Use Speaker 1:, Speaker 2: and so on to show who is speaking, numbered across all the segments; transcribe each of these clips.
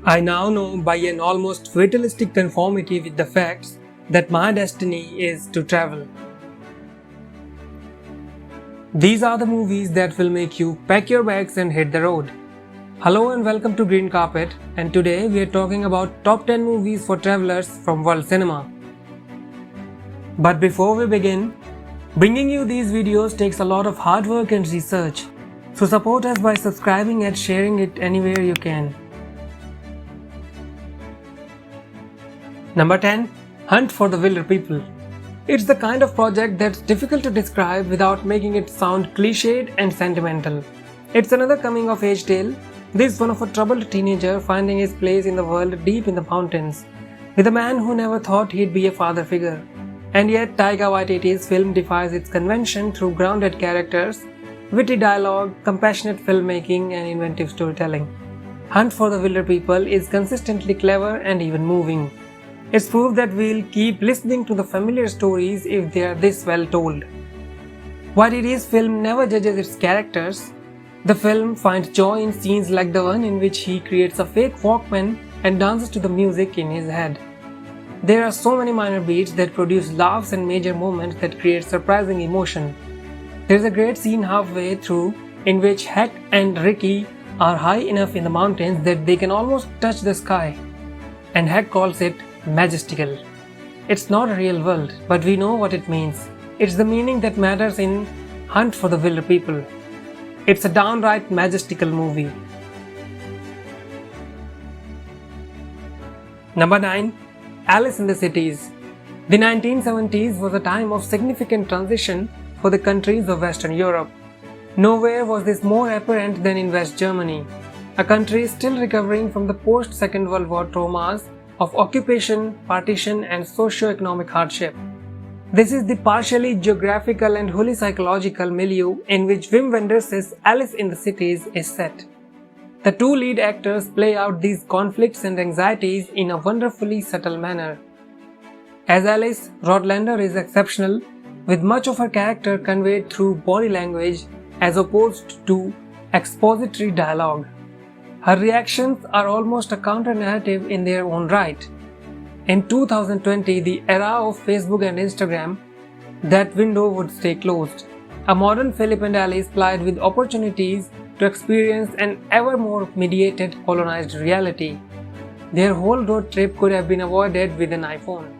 Speaker 1: I now know by an almost fatalistic conformity with the facts that my destiny is to travel. These are the movies that will make you pack your bags and hit the road. Hello and welcome to Green Carpet, and today we are talking about top 10 movies for travelers from world cinema. But before we begin, bringing you these videos takes a lot of hard work and research, so support us by subscribing and sharing it anywhere you can. Number 10. Hunt for the Wilderpeople. It's the kind of project that's difficult to describe without making it sound cliched and sentimental. It's another coming-of-age tale, this one of a troubled teenager finding his place in the world deep in the mountains, with a man who never thought he'd be a father figure. And yet Taika Waititi's film defies its convention through grounded characters, witty dialogue, compassionate filmmaking and inventive storytelling. Hunt for the Wilderpeople is consistently clever and even moving. It's proof that we'll keep listening to the familiar stories if they are this well told. Waititi's film never judges its characters. The film finds joy in scenes like the one in which he creates a fake Walkman and dances to the music in his head. There are so many minor beats that produce laughs and major moments that create surprising emotion. There's a great scene halfway through in which Heck and Ricky are high enough in the mountains that they can almost touch the sky, and Heck calls it majestical. It's not a real world, but we know what it means. It's the meaning that matters in Hunt for the Wilderpeople. It's a downright majestical movie. Number 9. Alice in the Cities. The 1970s was a time of significant transition for the countries of Western Europe. Nowhere was this more apparent than in West Germany, a country still recovering from the post-Second World War traumas of occupation, partition and socio-economic hardship. This is the partially geographical and wholly psychological milieu in which Wim Wenders' Alice in the Cities is set. The two lead actors play out these conflicts and anxieties in a wonderfully subtle manner. As Alice, Rodlander is exceptional, with much of her character conveyed through body language as opposed to expository dialogue. Her reactions are almost a counter-narrative in their own right. In 2020, the era of Facebook and Instagram, that window would stay closed. A modern Philip and Alice plied with opportunities to experience an ever more mediated, colonized reality. Their whole road trip could have been avoided with an iPhone.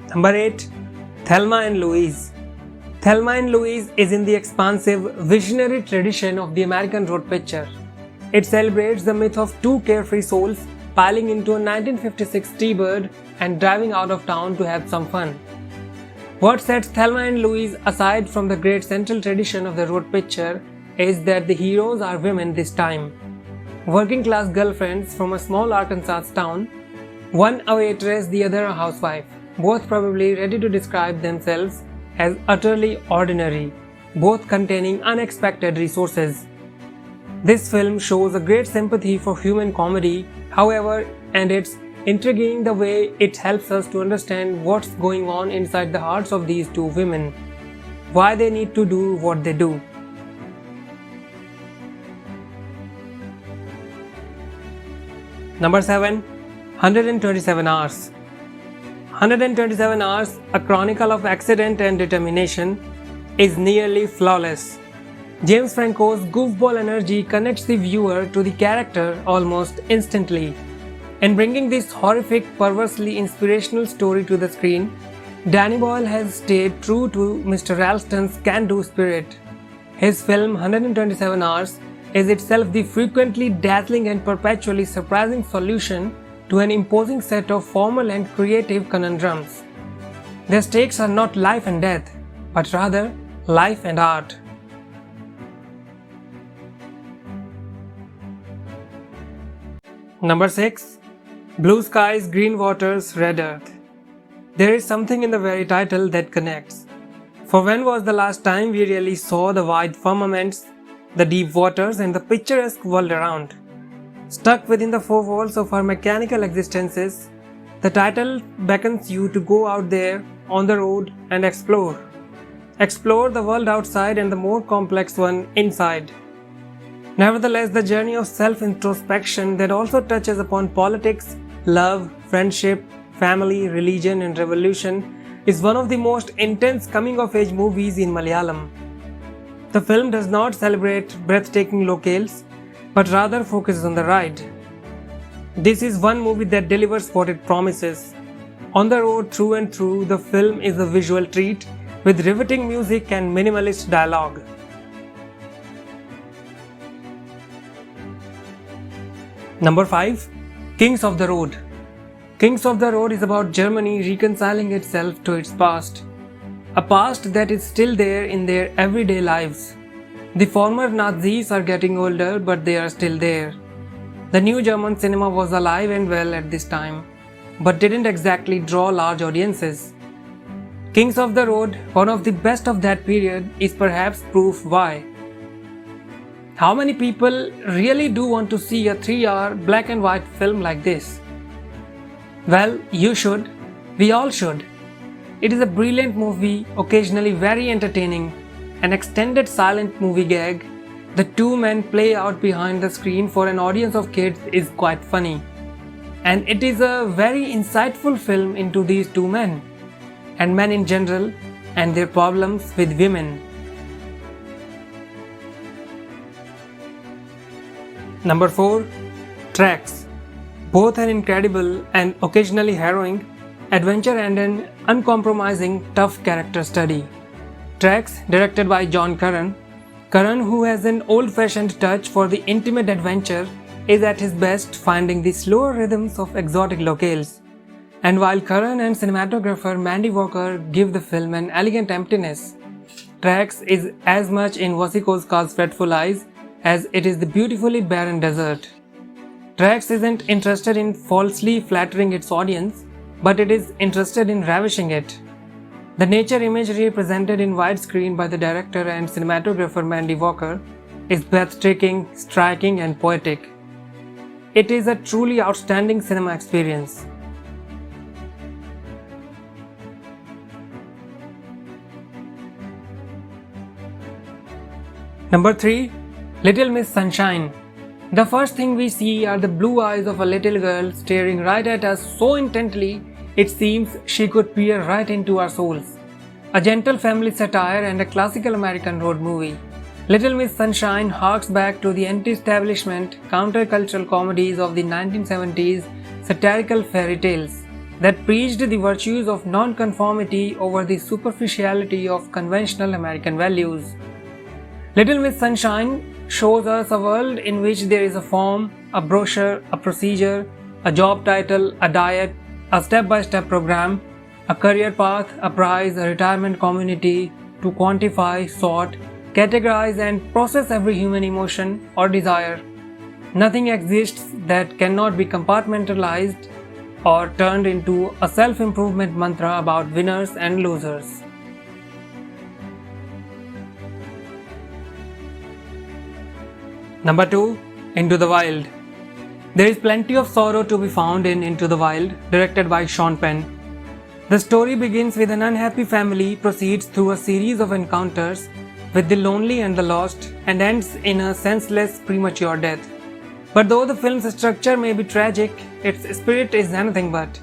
Speaker 1: Number 8. Thelma and Louise. Thelma and Louise is in the expansive, visionary tradition of the American road picture. It celebrates the myth of two carefree souls piling into a 1956 T-Bird and driving out of town to have some fun. What sets Thelma and Louise aside from the great central tradition of the road picture is that the heroes are women this time. Working-class girlfriends from a small Arkansas town, one a waitress, the other a housewife, both probably ready to describe themselves as utterly ordinary, both containing unexpected resources. This film shows a great sympathy for human comedy, however, and it's intriguing the way it helps us to understand what's going on inside the hearts of these two women, why they need to do what they do. Number 7. 127 Hours. 127 Hours, a chronicle of accident and determination, is nearly flawless. James Franco's goofball energy connects the viewer to the character almost instantly. In bringing this horrific, perversely inspirational story to the screen, Danny Boyle has stayed true to Mr. Ralston's can-do spirit. His film 127 Hours is itself the frequently dazzling and perpetually surprising solution to an imposing set of formal and creative conundrums. Their stakes are not life and death, but rather life and art. Number 6. Blue Skies, Green Waters, Red Earth. There is something in the very title that connects. For when was the last time we really saw the wide firmaments, the deep waters and the picturesque world around? Stuck within the four walls of our mechanical existences, the title beckons you to go out there on the road and explore. Explore the world outside and the more complex one inside. Nevertheless, the journey of self-introspection that also touches upon politics, love, friendship, family, religion, and revolution is one of the most intense coming-of-age movies in Malayalam. The film does not celebrate breathtaking locales, but rather focuses on the ride. This is one movie that delivers what it promises. On the road through and through, the film is a visual treat with riveting music and minimalist dialogue. Number 5. Kings of the Road. Kings of the Road is about Germany reconciling itself to its past. A past that is still there in their everyday lives. The former Nazis are getting older, but they are still there. The new German cinema was alive and well at this time, but didn't exactly draw large audiences. Kings of the Road, one of the best of that period, is perhaps proof why. How many people really do want to see a 3-hour black and white film like this? Well, you should. We all should. It is a brilliant movie, occasionally very entertaining, an extended silent movie gag. The two men play out behind the screen for an audience of kids is quite funny. And it is a very insightful film into these two men, and men in general, and their problems with women. Number 4. Tracks. Both an incredible and occasionally harrowing adventure and an uncompromising tough character study. Tracks, directed by John Curran. Curran, who has an old-fashioned touch for the intimate adventure, is at his best finding the slower rhythms of exotic locales. And while Curran and cinematographer Mandy Walker give the film an elegant emptiness, Tracks is as much in Wasikoska's fretful eyes as it is the beautifully barren desert. Tracks isn't interested in falsely flattering its audience, but it is interested in ravishing it. The nature imagery presented in widescreen by the director and cinematographer Mandy Walker is breathtaking, striking, and poetic. It is a truly outstanding cinema experience. Number 3. Little Miss Sunshine. The first thing we see are the blue eyes of a little girl staring right at us so intently it seems she could peer right into our souls. A gentle family satire and a classical American road movie. Little Miss Sunshine harks back to the anti-establishment, countercultural comedies of the 1970s satirical fairy tales that preached the virtues of non-conformity over the superficiality of conventional American values. Little Miss Sunshine shows us a world in which there is a form, a brochure, a procedure, a job title, a diet, a step-by-step program, a career path, a prize, a retirement community to quantify, sort, categorize and process every human emotion or desire. Nothing exists that cannot be compartmentalized or turned into a self-improvement mantra about winners and losers. Number 2. Into the Wild. There is plenty of sorrow to be found in Into the Wild, directed by Sean Penn. The story begins with an unhappy family, proceeds through a series of encounters with the lonely and the lost, and ends in a senseless, premature death. But though the film's structure may be tragic, its spirit is anything but.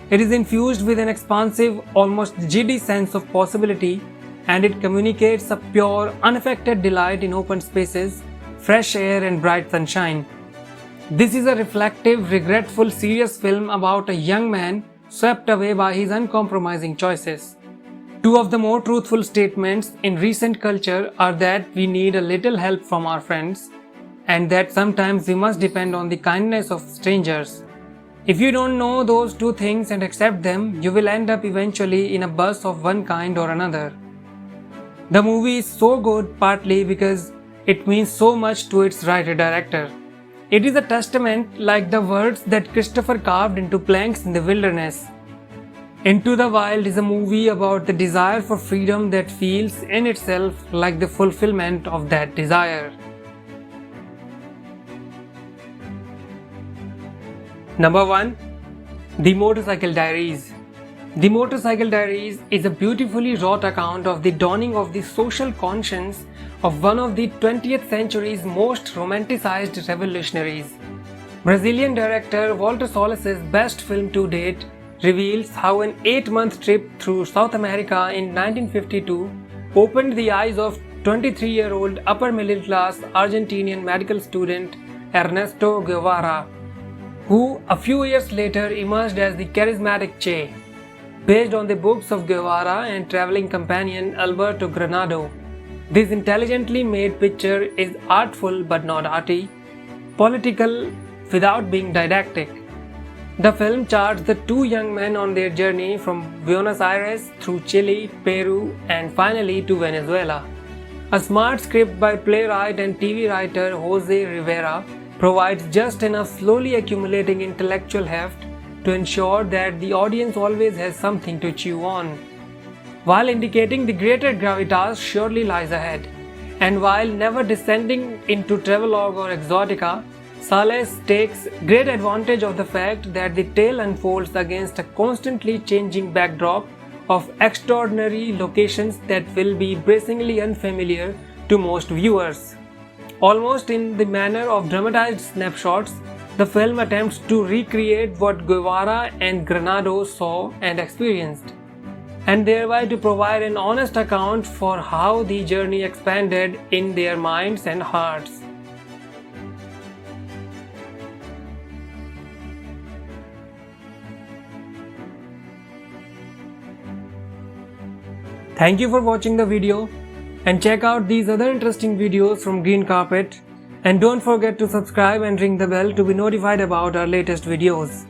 Speaker 1: It is infused with an expansive, almost giddy sense of possibility, and it communicates a pure, unaffected delight in open spaces, fresh air and bright sunshine. This is a reflective, regretful, serious film about a young man swept away by his uncompromising choices. Two of the more truthful statements in recent culture are that we need a little help from our friends, and that sometimes we must depend on the kindness of strangers. If you don't know those two things and accept them, you will end up eventually in a bus of one kind or another. The movie is so good partly because it means so much to its writer-director. It is a testament like the words that Christopher carved into planks in the wilderness. Into the Wild is a movie about the desire for freedom that feels in itself like the fulfillment of that desire. Number 1. The Motorcycle Diaries. The Motorcycle Diaries is a beautifully wrought account of the dawning of the social conscience of one of the 20th century's most romanticized revolutionaries. Brazilian director Walter Solis's best film to date reveals how an 8-month trip through South America in 1952 opened the eyes of 23-year-old upper-middle-class Argentinian medical student Ernesto Guevara, who a few years later emerged as the charismatic Che. Based on the books of Guevara and traveling companion Alberto Granado, this intelligently made picture is artful but not arty, political without being didactic. The film charts the two young men on their journey from Buenos Aires through Chile, Peru, and finally to Venezuela. A smart script by playwright and TV writer Jose Rivera provides just enough slowly accumulating intellectual heft to ensure that the audience always has something to chew on, while indicating the greater gravitas surely lies ahead. And while never descending into travelogue or exotica, Solis takes great advantage of the fact that the tale unfolds against a constantly changing backdrop of extraordinary locations that will be bracingly unfamiliar to most viewers. Almost in the manner of dramatized snapshots, the film attempts to recreate what Guevara and Granado saw and experienced, and thereby to provide an honest account for how the journey expanded in their minds and hearts. Thank you for watching the video, and check out these other interesting videos from Green Carpet, and don't forget to subscribe and ring the bell to be notified about our latest videos.